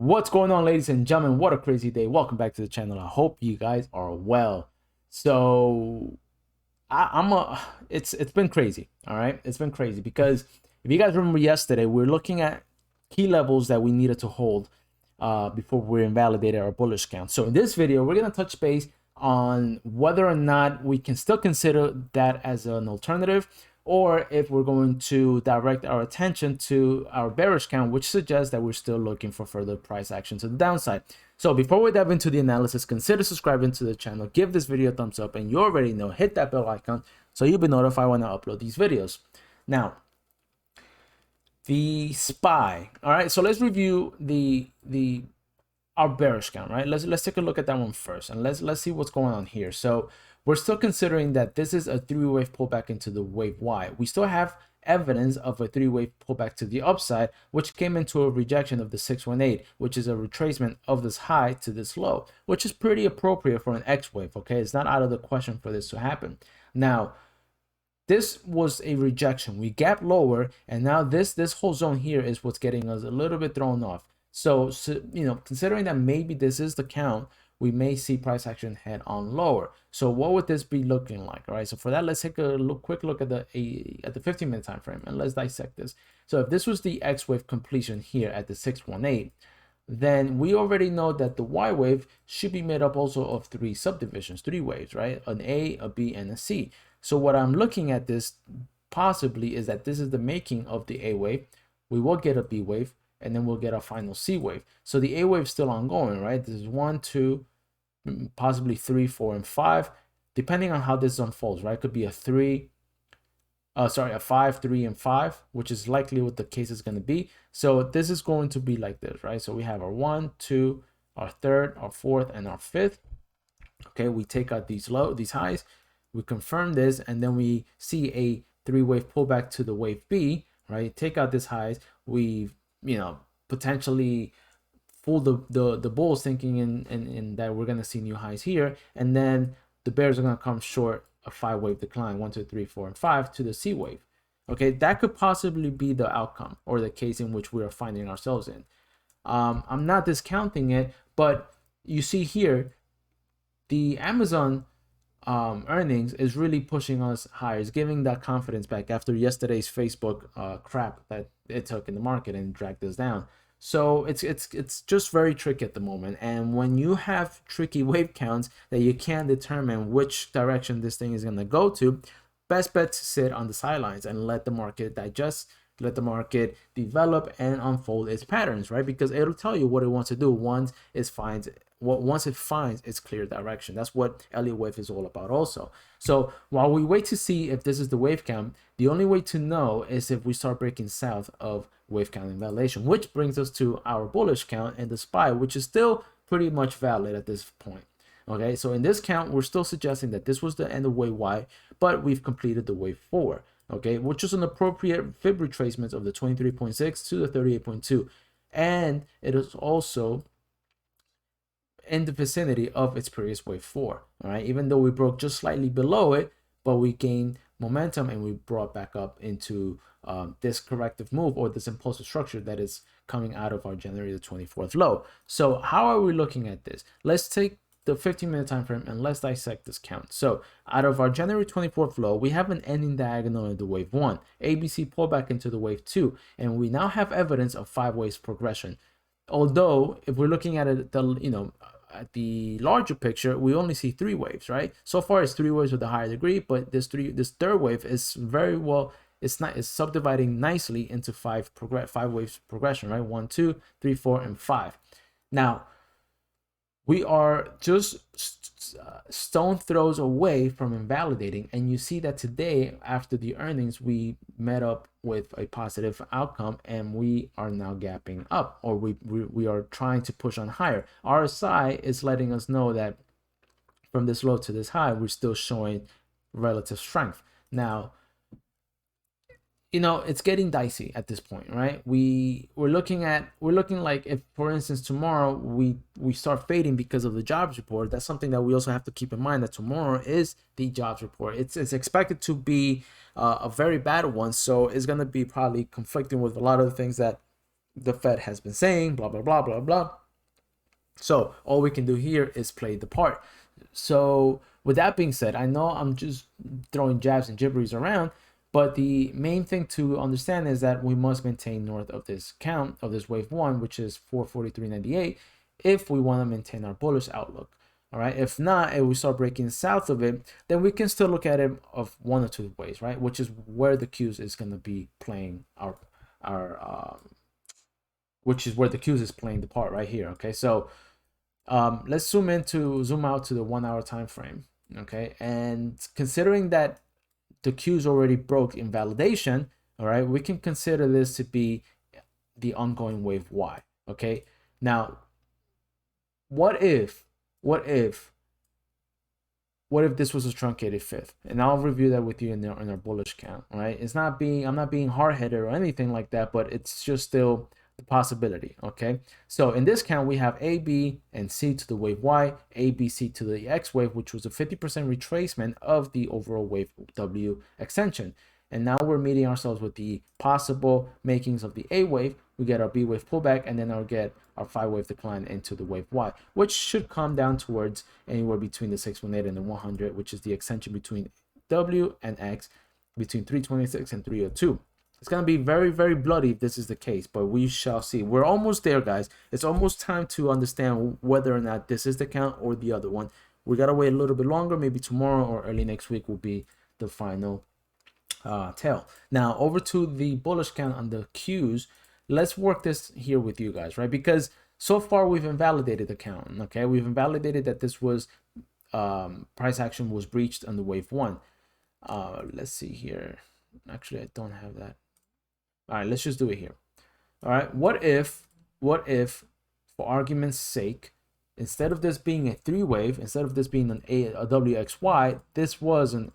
What's going on, ladies and gentlemen? What a crazy day. Welcome back to the channel. I hope you guys are well. So it's been crazy. All right, it's been crazy because if you guys remember yesterday, we are looking at key levels that we needed to hold before we invalidated our bullish count. So in this video, we're gonna touch base on whether or not we can still consider that as an alternative, or if we're going to direct our attention to our bearish count, which suggests that we're still looking for further price action to the downside. So before we dive into the analysis, consider subscribing to the channel, give this video a thumbs up, and you already know, hit that bell icon so you'll be notified when I upload these videos. Now, the SPY. All right, so let's review our bearish count, right? Let's take a look at that one first, and let's see what's going on here. So we're still considering that this is a three-wave pullback into the wave Y. We still have evidence of a three-wave pullback to the upside, which came into a rejection of the 618, which is a retracement of this high to this low, which is pretty appropriate for an X wave. Okay, it's not out of the question for this to happen. Now, this was a rejection. We gapped lower, and now this whole zone here is what's getting us a little bit thrown off. So you know, considering that maybe this is the count, we may see price action head on lower. So what would this be looking like? All right, so for that, let's take a quick look at the 15-minute time frame, and let's dissect this. So if this was the X wave completion here at the 618, then we already know that the Y wave should be made up also of three subdivisions, three waves, right? An A, a B, and a C. So what I'm looking at this possibly is that this is the making of the A wave. We will get a B wave, and then we'll get a final C wave. So the A wave is still ongoing, right? This is 1, 2, possibly 3, 4, and 5, depending on how this unfolds, right? It could be a 5, 3, and 5, which is likely what the case is going to be. So this is going to be like this, right? So we have our 1, 2, our third, our fourth, and our fifth. Okay, we take out these highs, we confirm this, and then we see a three-wave pullback to the wave B, right? Take out these highs, we potentially fool the bulls thinking in that we're gonna see new highs here, and then the bears are gonna come short a 5-wave decline, 1, 2, 3, 4, and 5 to the C wave. Okay, that could possibly be the outcome or the case in which we are finding ourselves in. I'm not discounting it, but you see here the Amazon earnings is really pushing us higher. It's giving that confidence back after yesterday's Facebook crap that it took in the market and dragged us down. So it's just very tricky at the moment. And when you have tricky wave counts that you can't determine which direction this thing is going to go to, best bet to sit on the sidelines and let the market digest, let the market develop and unfold its patterns, right? Because it'll tell you what it wants to do once it finds its clear direction. That's what Elliott wave is all about also. So while we wait to see if this is the wave count, the only way to know is if we start breaking south of wave count invalidation, which brings us to our bullish count and the SPY, which is still pretty much valid at this point. Okay, so in this count, we're still suggesting that this was the end of wave Y, but we've completed the wave 4. Okay, which is an appropriate fib retracement of the 23.6 to the 38.2, and it is also in the vicinity of its previous wave 4. All right, even though we broke just slightly below it, but we gained momentum and we brought back up into this corrective move or this impulsive structure that is coming out of our January the 24th low. So how are we looking at this? Let's take the 15-minute time frame and let's dissect this count. So out of our January 24th low, we have an ending diagonal in the wave 1, ABC pullback into the wave 2, and we now have evidence of 5 waves progression. Although if we're looking at it, at the larger picture, we only see 3 waves, right? So far it's 3 waves with a higher degree, but this third wave is very well, it's subdividing nicely into 5 waves progression, right? 1, 2, 3, 4, and 5. Now we are just stone throws away from invalidating, and you see that today after the earnings we met up with a positive outcome and we are now gapping up, or we are trying to push on higher. RSI is letting us know that from this low to this high we're still showing relative strength. Now it's getting dicey at this point, right? We're looking like, if for instance tomorrow we start fading because of the jobs report. That's something that we also have to keep in mind, that tomorrow is the jobs report. It's expected to be a very bad one, so it's going to be probably conflicting with a lot of the things that the Fed has been saying, blah, blah, blah, blah, blah. So all we can do here is play the part. So with that being said, I know I'm just throwing jabs and gibberies around, but the main thing to understand is that we must maintain north of this count of this wave one, which is 443.98, if we want to maintain our bullish outlook. All right. If not, if we start breaking south of it, then we can still look at it of one or two ways, right? Which is where the Qs is going to be playing our which is where the Qs is playing the part right here. Okay, so let's zoom out to the 1 hour time frame. Okay, and considering that the Qs already broke invalidation, all right, we can consider this to be the ongoing wave Y. Okay, now what if this was a truncated fifth? And I'll review that with you in our bullish count. All right, I'm not being hard-headed or anything like that, but it's just still the possibility. Okay, so in this count we have A, B, and C to the wave Y, A, B, C to the X wave, which was a 50% retracement of the overall wave W extension. And now we're meeting ourselves with the possible makings of the A wave. We get our B wave pullback, and then I'll get our 5-wave decline into the wave Y, which should come down towards anywhere between the 618 and the 100, which is the extension between W and X, between 326 and 302. It's going to be very, very bloody if this is the case, but we shall see. We're almost there, guys. It's almost time to understand whether or not this is the count or the other one. We got to wait a little bit longer. Maybe tomorrow or early next week will be the final tell. Now, over to the bullish count on the Qs. Let's work this here with you guys, right? Because so far we've invalidated the count, okay? We've invalidated that this was price action was breached on the wave one. Let's see here. Actually, I don't have that. All right, let's just do it here. All right, what if, for argument's sake, instead of this being a 3-wave, instead of this being a WXY, this was an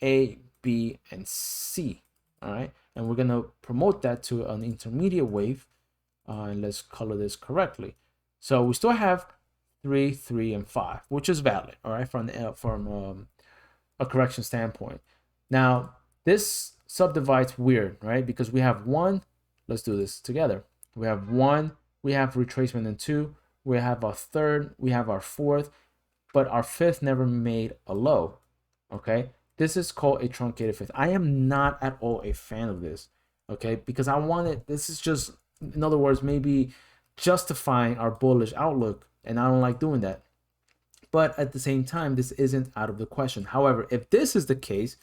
A, B, and C. All right, and we're gonna promote that to an intermediate wave, and let's color this correctly. So we still have 3, 3, and 5, which is valid. All right, from a correction standpoint. Now this subdivides weird, right? Because we have 1. Let's do this together. We have 1. We have retracement in 2. We have our 3rd. We have our 4th, but our 5th never made a low. Okay. This is called a truncated fifth. I am not at all a fan of this, okay? Because I wanted, this is just, in other words, maybe justifying our bullish outlook, and I don't like doing that. But at the same time, this isn't out of the question. However, if this is the case,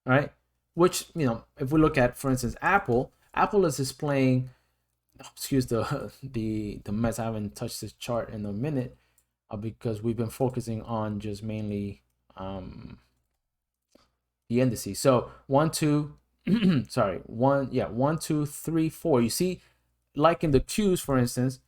right, which, you know, if we look at, for instance, Apple is displaying, excuse the mess, I haven't touched this chart in a minute because we've been focusing on just mainly the indices. So 1, 2, sorry, 1, 2, 3, 4. You see, like in the Qs, for instance,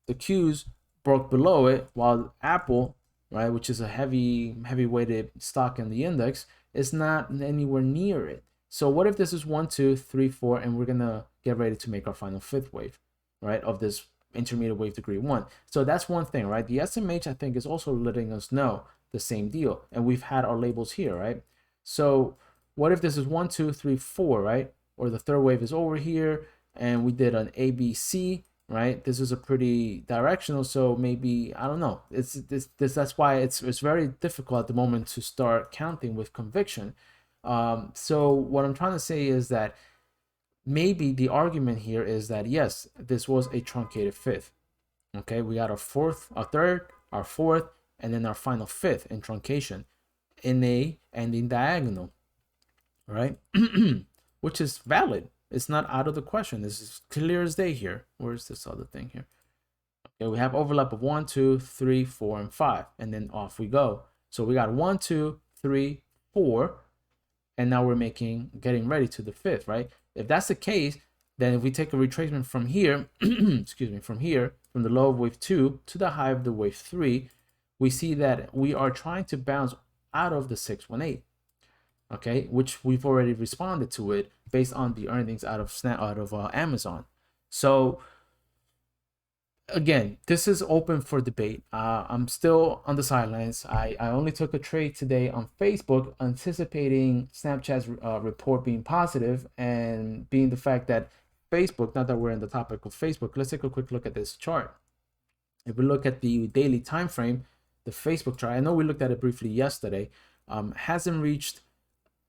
the Qs broke below it, while Apple, right, which is a heavy weighted stock in the index, is not anywhere near it. So what if this is 1, 2, 3, 4, and we're gonna get ready to make our final 5th wave, right, of this intermediate wave degree 1. So that's one thing, right? The SMH, I think, is also letting us know the same deal, and we've had our labels here, right? So what if this is 1, 2, 3, 4, right? Or the 3rd wave is over here, and we did an ABC, right? This is a pretty directional, so maybe, I don't know. That's why it's very difficult at the moment to start counting with conviction. So what I'm trying to say is that maybe the argument here is that yes, this was a truncated 5th. Okay, we got our 4th, our 3rd, our 4th, and then our final 5th in truncation, in A and in diagonal, right? Which is valid. It's not out of the question. This is clear as day here. Where's this other thing here? Okay, we have overlap of 1, 2, 3, 4, and 5, and then off we go. So we got 1, 2, 3, 4, and now we're getting ready to the 5th, right? If that's the case, then if we take a retracement from here, excuse me, from the low of wave 2 to the high of the wave 3, we see that we are trying to bounce out of the 618, okay, which we've already responded to it based on the earnings out of Amazon. So again, this is open for debate. I'm still on the sidelines. I only took a trade today on Facebook, anticipating Snapchat's report being positive, and being the fact that Facebook, now that we're in the topic of Facebook, let's take a quick look at this chart. If we look at the daily time frame, the Facebook chart, I know we looked at it briefly yesterday, hasn't reached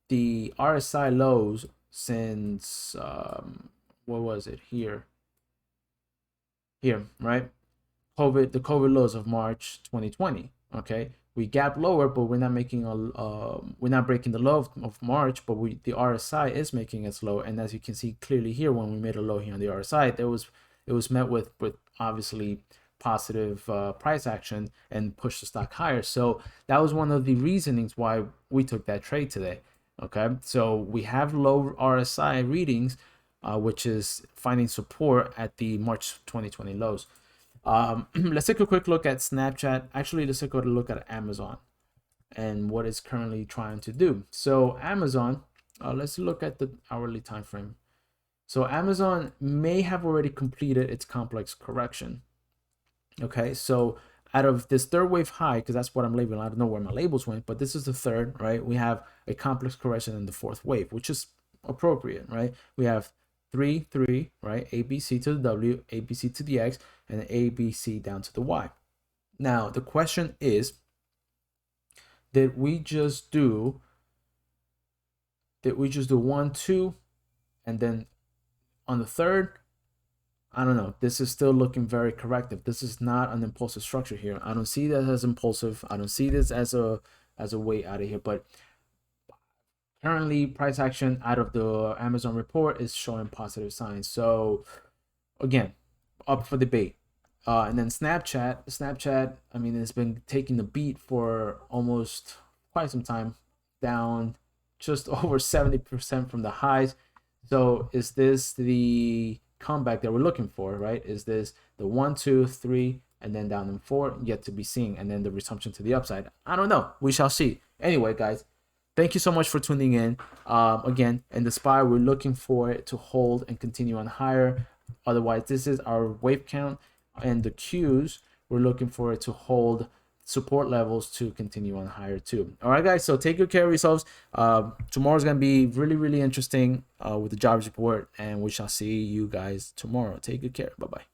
the RSI lows since what was it here, right? The COVID lows of March 2020. Okay, we gap lower, but we're not making we're not breaking the low of March, but the RSI is making its low. And as you can see clearly here, when we made a low here on the RSI, it was met with obviously positive price action and pushed the stock higher. So that was one of the reasonings why we took that trade today. Okay, so we have low RSI readings, which is finding support at the March 2020 lows. Let's take a quick look at Snapchat. Actually, let's take a look at Amazon and what it's currently trying to do. So Amazon, let's look at the hourly time frame. So Amazon may have already completed its complex correction. Okay, so out of this third wave high, because that's what I'm labeling, I don't know where my labels went, but this is the third, right? We have a complex correction in the fourth wave, which is appropriate, right? We have 3, 3, right? ABC to the W, ABC to the X, and ABC down to the Y. Now, the question is, did we just do 1, 2, and then on the third, I don't know. This is still looking very corrective. This is not an impulsive structure here. I don't see that as impulsive. I don't see this as a way out of here. But currently, price action out of the Amazon report is showing positive signs. So again, up for debate. And then Snapchat. I mean, it's been taking the beat for almost quite some time, down just over 70% from the highs. So is this the comeback that we're looking for, right? Is this the 1, 2, 3, and then down in 4? Yet to be seen, and then the resumption to the upside. I don't know. We shall see. Anyway, guys, thank you so much for tuning in. Again, in the SPY, we're looking for it to hold and continue on higher. Otherwise, this is our wave count, and the Qs, we're looking for it to hold support levels to continue on higher too. All right, guys, so take good care of yourselves. Tomorrow's gonna be really interesting with the jobs report, and we shall see you guys tomorrow. Take good care. Bye bye.